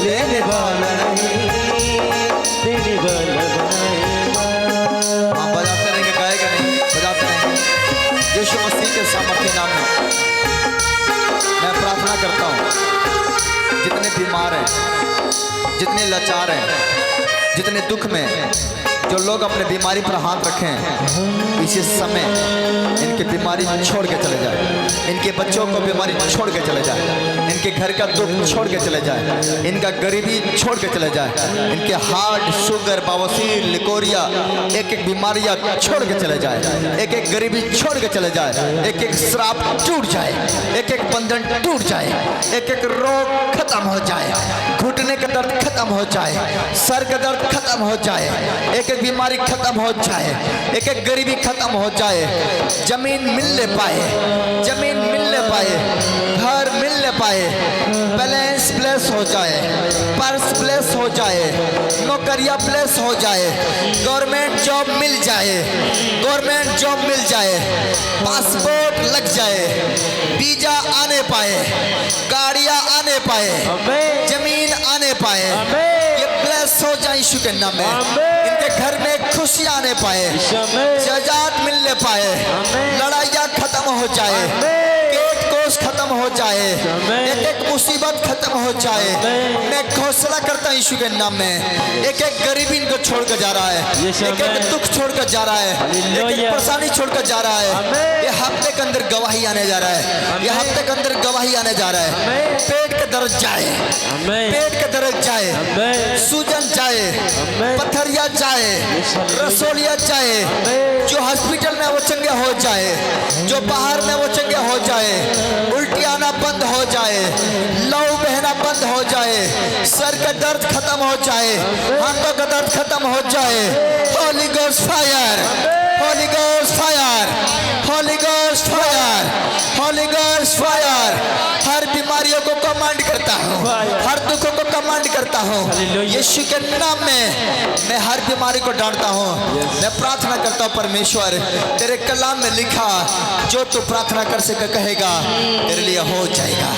लेने वाला नहीं, देने वाला बनाएगा। आप बजाते रहेंगे, गाएगा नहीं, बजाते रहेंगे। यीशु मसीह के सामर्थ्य नाम में मैं प्रार्थना करता हूँ, जितने बीमार हैं, जितने लाचार हैं, जितने दुख में, जो लोग अपने बीमारी पर हाथ रखें, इसी समय इनकी बीमारी छोड़ के चले जाए, इनके बच्चों को बीमारी छोड़ के चले जाए, इनके घर का दुख छोड़ के चले जाए, इनका गरीबी छोड़ के चले जाए, इनके हार्ट, शुगर, बवासीर, लिकोरिया, एक एक बीमारियां छोड़ के चले जाए, एक एक गरीबी छोड़ के चले जाए, एक एक श्राप टूट जाए, एक एक बंधन टूट जाए, एक एक रोग खत्म हो जाए, घुटने का दर्द खत्म हो जाए, सर का दर्द खत्म हो जाए, एक एक बीमारी खत्म हो जाए, एक एक गरीबी खत्म हो जाए, जमीन मिलने पाए, जमीन मिलने पाए, घर मिलने पाए, बैलेंस प्लेस हो जाए, पर्स प्लेस हो जाए, नौकरिया प्लेस हो जाए, गवर्नमेंट जॉब मिल जाए, गवर्नमेंट जॉब मिल जाए, पासपोर्ट लग जाए, वीजा आने पाए, गाड़ियां आने पाए, जमीन आने पाए, ये प्लेस हो जाए यीशु के नाम में। इनके घर में खुशी आने पाए, जजात मिलने पाए, लड़ाइयाँ खत्म हो जाए, पेट कोष खत्म हो जाए, एक एक मुसीबत खत्म हो जाए। मैं घोषणा करता हूँ यीशु के नाम में, एक एक गरीबी इनको छोड़ कर जा रहा है, एक एक दुख छोड़ कर जा रहा है, एक एक परेशानी छोड़ कर जा रहा है। ये हफ्ते के अंदर गवाही आने जा रहा है, ये हफ्ते के अंदर गवाही आने जा रहा है। पेट का दर्द जाए, पेट का दर्द जाए, सूजन जाए, पथरिया जाए, रसोलिया जाए, जो हॉस्पिटल में वो चंगे हो जाए, जो बाहर में वो चंगे हो जाए, उल्टी आना बंद हो जाए, लहू बहना बंद हो जाए, सर का दर्द खत्म हो जाए, हाथों का दर्द खत्म हो जाए। Holy ghost fire, holy ghost fire, holy ghost fire, holy ghost fire. हर बीमारियों को कमांड करता हूँ, हर दुखों को कमांड करता हूँ यीशु के नाम में। मैं हर बीमारी को डांटता हूँ। मैं प्रार्थना करता हूँ परमेश्वर, तेरे कलाम में लिखा जो तू प्रार्थना कर सके कहेगा तेरे लिए हो जाएगा।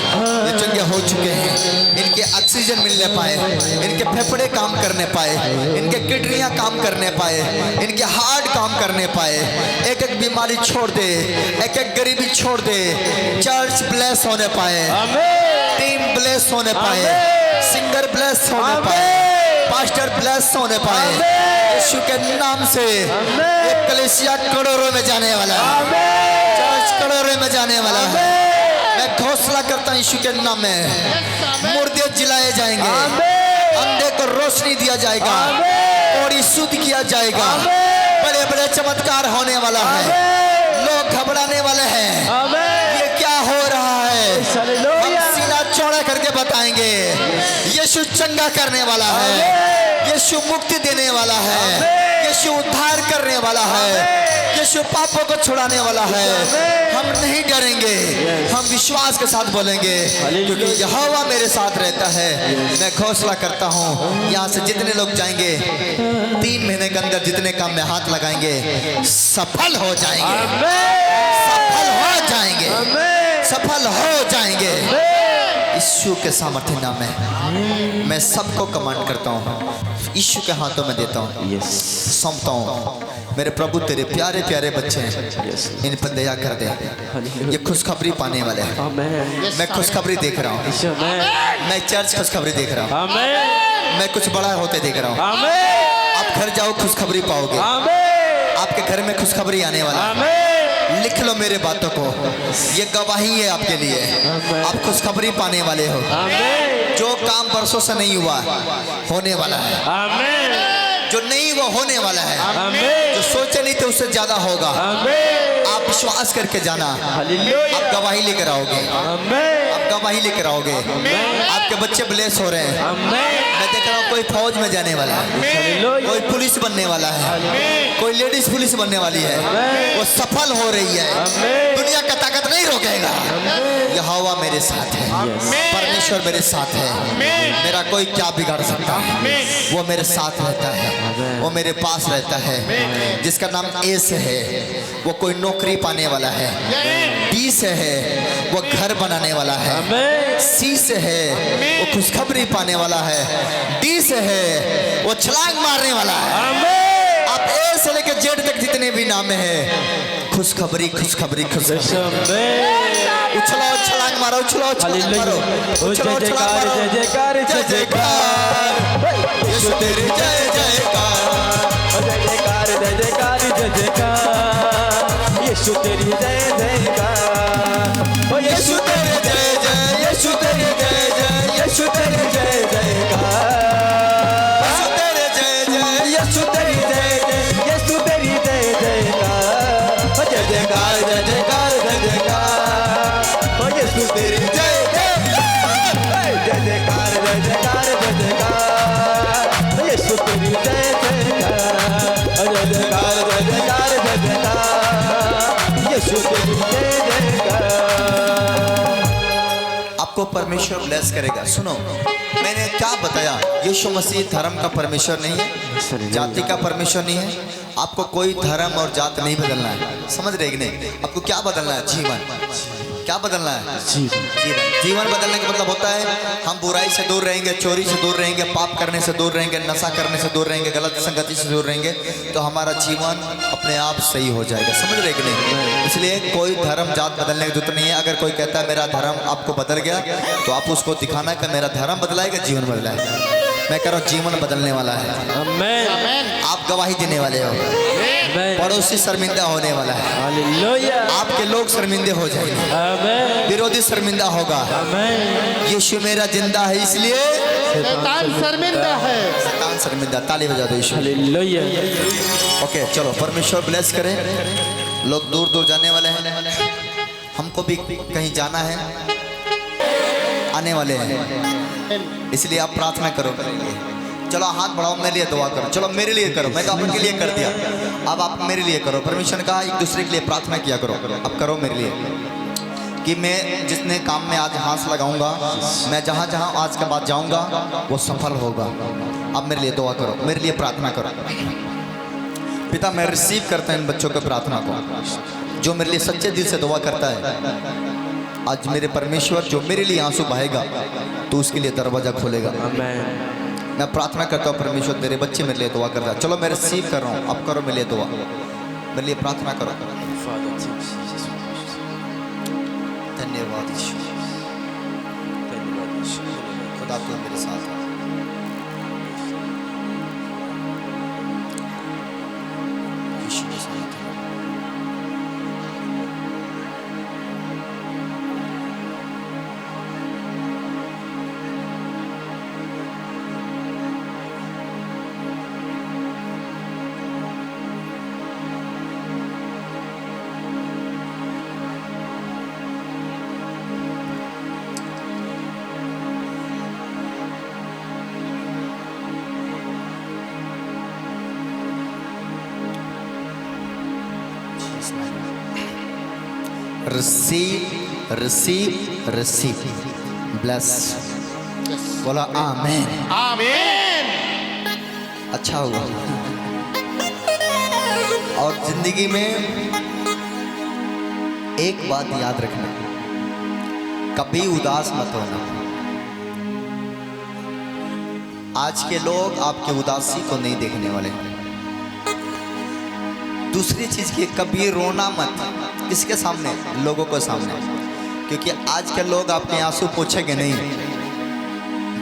ये चंगे हो चुके हैं, इनके ऑक्सीजन मिलने पाए, इनके फेफड़े काम करने पाए, इनके किडनियाँ काम करने पाए, इनके हार्ट काम करने पाए। एक एक बीमारी छोड़ दे, एक एक गरीबी छोड़ दे। चर्च ब्लेस होने पाए, टीम ब्लेस होने पाए, सिंगर ब्लेस होने पाए, पास्टर ब्लेस होने पाए। यीशु के नाम से ये कलीसिया करोड़ों में जाने वाला है, चर्च करोड़ों में जाने वाला है। मैं घोषणा करता हूँ यीशु के नाम में, मुर्दे जिलाए जाएंगे, अंधे को रोशनी दिया जाएगा, और शुद्ध किया जाएगा। बड़े बड़े चमत्कार होने वाला है, लोग घबराने वाले हैं। ये क्या हो रहा है, हम सीना चौड़ा करके बताएंगे। यीशु चंगा करने वाला है, यीशु मुक्ति देने वाला है, यीशु उद्धार करने वाला है, यीशु पापों को छुड़ाने वाला है। हम नहीं डरेंगे, हम विश्वास के साथ बोलेंगे, क्योंकि यहोवा मेरे साथ रहता है। मैं घोषणा करता हूँ यहाँ से जितने लोग जाएंगे 3 महीने के अंदर जितने काम में हाथ लगाएंगे सफल हो जाएंगे, सफल हो जाएंगे, सफल हो जाएंगे। यीशु के सामर्थ्य नाम में मैं सबको कमांड करता हूँ, यीशु के हाथों में देता हूँ, सौंपता हूँ। मेरे प्रभु तेरे प्यारे प्यारे बच्चे हैं, इन पर दया कर दे। ये खुशखबरी पाने वाले हैं। मैं खुशखबरी देख रहा हूँ, मैं चर्च खुशखबरी देख रहा हूँ, मैं कुछ बड़ा होते देख रहा हूँ। आप घर जाओ खुशखबरी पाओगे, आपके घर में खुशखबरी आने वाला। लिख लो मेरे बातों को, ये गवाही है आपके लिए। आप खुशखबरी पाने वाले हो। जो काम बरसों से नहीं हुआ होने वाला है, जो नहीं वो होने वाला है, जो सोचे नहीं थे उससे ज्यादा होगा। आप विश्वास करके जाना, हालेलुया आप गवाही लेकर आओगे, आमेन आप गवाही लेकर आओगे। आपके बच्चे ब्लेस हो रहे हैं। आमेन मैं देख रहा हूँ कोई फौज में जाने वाला है, हालेलुया कोई पुलिस बनने वाला है, कोई लेडीज पुलिस बनने वाली है, वो सफल हो रही है। आमेन दुनिया का ताकत नहीं रोकेगा। यहोवा मेरे साथ है, परमेश्वर मेरे साथ है, मेरा कोई क्या बिगाड़ सकता है। वो मेरे साथ रहता है, वो मेरे पास रहता है। जिसका नाम ए से है वो कोई नौकरी पाने वाला है, बी से है वो घर बनाने वाला है, आमेन सी से है वो खुशखबरी पाने वाला है, डी से है वो छलांग मारने वाला है। आमेन आप ए से लेकर जेड तक जितने भी नाम है, खुशखबरी खुशखबरी खुशखबरी। आमेन उछलो छलांग मारो, उछलो छलांग मारो, हालेलुया उछलो जय छलांग जयकार मारो। जय जयकार जय जयकार यीशु तेरी जय जयकार। जय जयकार जय जयकार जय जयकार यीशु तेरी जय जयकार ओ यीशु तेरे जय जय, यीशु तेरे जय जय, यीशु तेरी जय जयकार यीशु तेरे जय जय, यीशु तेरी जय जय यीशु तेरी जय जयकार ओ जय जयकार जय जयकार जय जयकार ओ यीशु तेरी जय जय जय जयकार जय जयकार जय जयकार ओ यीशु तेरी जय जयकार ओ जय जयकार जय जयकार जय जयकार यीशु तेरी जय जयकार। आपको परमेश्वर ब्लेस करेगा। सुनो, मैंने क्या बताया, यीशु मसीह धर्म का परमेश्वर नहीं है, जाति का परमेश्वर नहीं है। आपको कोई धर्म और जात नहीं बदलना है, समझ रहे कि नहीं? आपको क्या बदलना है? जीवन। क्या बदलना है? जीवन। जीवन बदलने का मतलब होता है हम बुराई से दूर रहेंगे, चोरी से दूर रहेंगे, पाप करने से दूर रहेंगे, नशा करने से दूर रहेंगे, गलत संगति से दूर रहेंगे, तो हमारा जीवन अपने आप सही हो जाएगा। समझ रहे कि नहीं? इसलिए कोई धर्म जात बदलने की जरूरत नहीं है। अगर कोई कहता है मेरा धर्म आपको बदल गया, तो आप उसको दिखाना कि मेरा धर्म बदलाएगा, जीवन बदलाएगा। मैं कह रहा हूँ जीवन बदलने वाला है। आमेन आप गवाही देने वाले हो, आमेन पड़ोसी शर्मिंदा होने वाला है, हालेलुया आपके लोग शर्मिंदे हो जाएंगे, आमेन विरोधी शर्मिंदा होगा। आमेन यीशु मेरा जिंदा है, इसलिए शैतान शर्मिंदा है। शैतान शर्मिंदा। ताली बजा दो यीशु। हालेलुया ओके, चलो परमेश्वर ब्लेस करे। लोग दूर दूर जाने वाले हैं, हमको भी कहीं जाना है, आने वाले हैं, इसलिए आप प्रार्थना करो। चलो हाथ बढ़ाओ, मेरे लिए दुआ करो। चलो मेरे लिए करो, मैं तो आपके लिए कर दिया, अब आप मेरे लिए करो। परमेश्वर ने कहा एक दूसरे के लिए प्रार्थना किया करो। अब करो मेरे लिए कि मैं जितने काम में आज हाथ लगाऊंगा, मैं जहाँ जहाँ आज के बाद जाऊंगा वो सफल होगा। अब मेरे लिए दुआ करो, मेरे लिए प्रार्थना करो। पिता, मैं रिसीव करता हूँ इन बच्चों की प्रार्थना को। जो मेरे लिए सच्चे दिल से दुआ करता है, आज मेरे परमेश्वर जो मेरे लिए आंसू बहाएगा, तो उसके लिए दरवाजा खोलेगा। आमेन मैं प्रार्थना करता हूँ परमेश्वर, तेरे बच्चे मेरे लिए दुआ कर रहा है। चलो मैं रिसीव कर रहा हूँ, अब करो मेरे लिए दुआ, मेरे लिए प्रार्थना करो। धन्यवाद यीशु, खुदा तू मेरे साथ है। यीशु के साथ है। Receive receive receive bless. बोला आमेन। आमीन। अच्छा हुआ। और जिंदगी में एक बात याद रखना, कभी उदास मत होना। आज के लोग आपकी उदासी को नहीं देखने वाले। दूसरी चीज की, कभी रोना मत। किसके सामने? लोगों के सामने। क्योंकि आज के लोग आपके आंसू पोंछेंगे नहीं,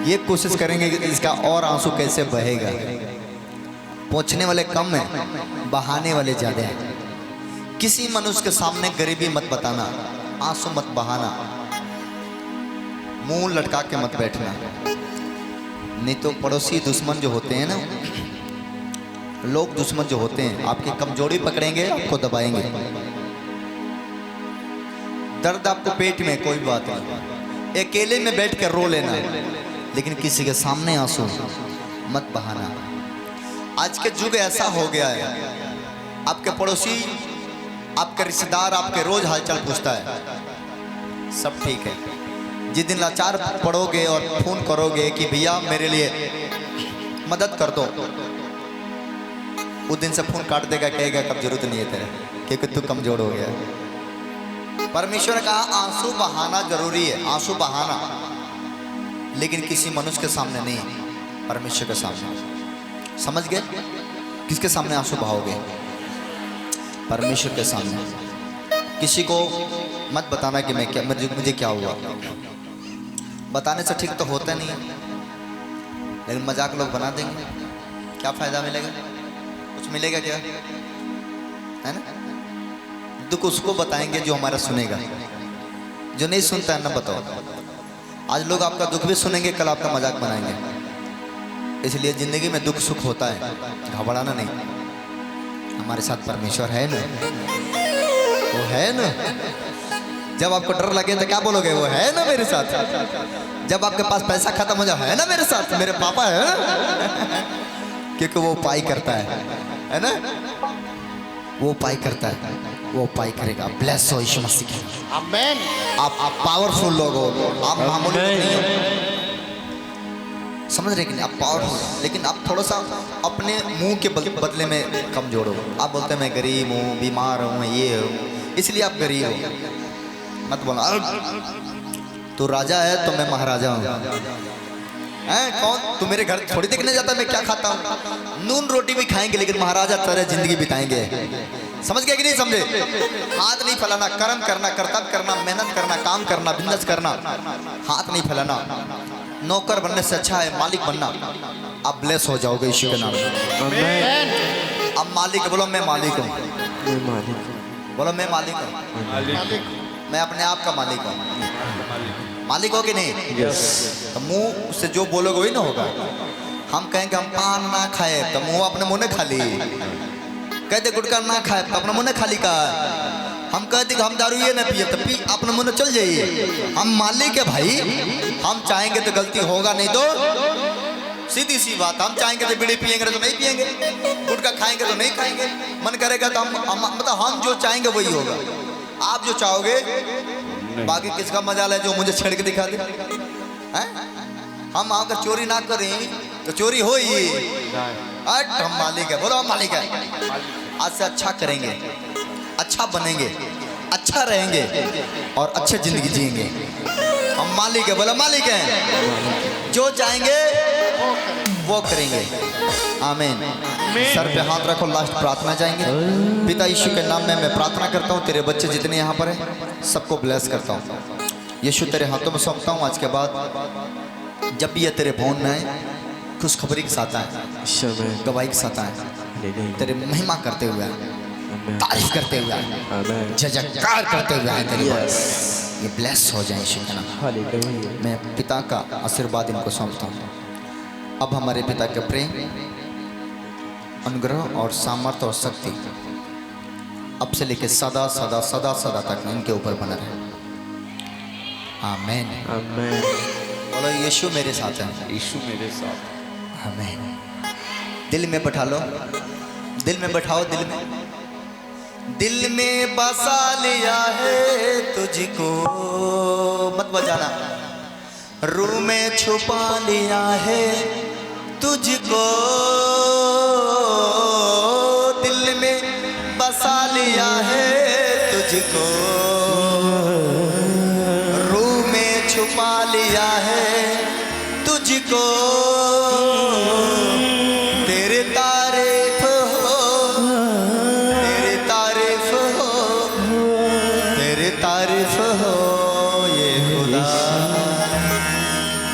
ये कोशिश करेंगे कि इसका और आंसू कैसे बहेगा। पोंछने वाले कम हैं, बहाने वाले ज्यादा हैं। किसी मनुष्य के सामने गरीबी मत बताना, आंसू मत बहाना, मुंह लटका के मत बैठना। नहीं तो पड़ोसी दुश्मन जो होते हैं ना, लोग दुश्मन जो होते हैं, आपकी कमजोरी पकड़ेंगे, आपको दबाएंगे। दर्द आपको पेट में, कोई बात नहीं, अकेले में बैठ कर रो लेना, लेकिन किसी के सामने आंसू मत बहाना। आज के युग ऐसा हो गया है, आपके पड़ोसी, आपके रिश्तेदार आपके रोज हालचाल पूछता है, सब ठीक है। जिस दिन लाचार पड़ोगे और फोन करोगे कि भैया मेरे लिए मदद कर दो, उस दिन से फोन काट देगा, कहेगा कब जरूरत नहीं है तेरे, क्योंकि तू कमजोर हो गया। परमेश्वर ने कहा आंसू बहाना जरूरी है, आंसू बहाना, लेकिन किसी मनुष्य के सामने नहीं, परमेश्वर के सामने। समझ गए? किसके सामने आंसू बहाओगे? परमेश्वर के सामने। किसी को मत बताना कि मैं क्या, मुझे क्या हुआ। बताने से ठीक तो होता नहीं है, लेकिन मजाक लोग बना देंगे, क्या फायदा मिलेगा? कुछ मिलेगा क्या? है ना? दुख उसको बताएंगे जो हमारा सुनेगा, जो नहीं सुनता है ना बताओ। आज लोग आपका दुख भी सुनेंगे, कल आपका मजाक बनाएंगे। इसलिए जिंदगी में दुख सुख होता है, घबराना नहीं। हमारे साथ परमेश्वर है ना, वो है ना। जब आपको डर लगे तो क्या बोलोगे? वो है ना मेरे साथ। जब आपके पास पैसा खत्म हो जाए, है ना मेरे साथ, मेरे पापा है ना। क्योंकि वो उपाय करता है ना, वो उपाय करता है, वो उपाय करेगा। ब्लेस हो यीशु मसीह के। आमेन। आप पावरफुल लोग हो, आप मामूली लोग नहीं हो, समझ रहे कि नहीं? आप पावरफुल, लेकिन आप थोड़ा सा अपने मुंह के बदले में कमजोर हो। आप बोलते हैं मैं गरीब हूँ, बीमार हूँ, ये हूँ, इसलिए आप गरीब हो। मत बोला तू राजा है तो मैं महाराजा हूँ। हैं कौन? तू मेरे घर थोड़ी देखने जाता है मैं क्या खाता हूँ। नून रोटी भी खाएंगे, लेकिन महाराजा तरह जिंदगी बिताएंगे। समझ गए कि नहीं समझे? हाथ नहीं फैलाना, कर्म करना, कर्तव्य करना, मेहनत करना, काम करना, बिजनेस करना, हाथ नहीं फैलाना। नौकर बनने से अच्छा है मालिक बनना। आप ब्लेस हो जाओगे यीशु के नाम में। अब मालिक बोलो, मैं मालिक हूँ। बोलो मैं मालिक हूँ। मैं अपने आप का मालिक हूँ। मालिक हो कि नहीं? तो मुंह से जो बोलोगे वही ना होगा। हम कहेंगे हम पान ना खाए, तो मुंह अपने मुंह ने खाली। कहते गुटखा ना खाए तो अपने मुंह ने खाली का। हम कहते कि हम दारू ये ना पिए, तो पी अपने मुंह ने चल जाइए। हम मालिक है भाई, हम चाहेंगे तो गलती होगा, नहीं तो सीधी सी बात। हम चाहेंगे तो बीड़ी पिएंगे तो नहीं पिएंगे, गुटखा खाएंगे तो नहीं खाएंगे, मन करेगा तो हम मतलब हम जो चाहेंगे वही होगा। आप जो चाहोगे, बाकी किसका मजाल है जो मुझे छेड़ के दिखा दे? हम अगर चोरी ना करें तो चोरी हो ही। हम मालिक है, बोलो हम मालिक है। आज से अच्छा करेंगे, अच्छा बनेंगे, अच्छा रहेंगे और अच्छी जिंदगी जिएंगे। हम मालिक है, बोलो मालिक है। जो चाहेंगे वो करेंगे। आमीन। सर पे हाथ रखो, लास्ट प्रार्थना जाएंगे। पिता यीशु के नाम में मैं प्रार्थना करता हूँ, तेरे बच्चे जितने यहाँ पर हैं सबको ब्लेस करता हूँ। यीशु तेरे हाथों में सौंपता हूँ। आज के बाद जब भी ये तेरे भवन में आए, खुशखबरी के साथ आए, गवाही के साथ आए, तेरे महिमा करते हुए आए, तारीफ करते हुए आए, जयकार करते हुए आए तेरे पास। ये ब्लेस हो जाए यीशु के नाम। मैं पिता का आशीर्वाद इनको सौंपता हूँ। अब हमारे पिता के प्रेम, अनुग्रह और सामर्थ्य और शक्ति अब से लेकर सदा सदा सदा सदा तक इनके ऊपर बना रहे। आमीन। आमीन। बोलो यीशु मेरे साथ है। यीशु मेरे साथ। आमीन। दिल में बैठा लो, दिल में बैठाओ, दिल में बसा लिया है तुझको, मत बजाना। रूह में छुपा लिया है तुझको, दिल में बसा लिया है तुझको, रूह में छुपा लिया है तुझको।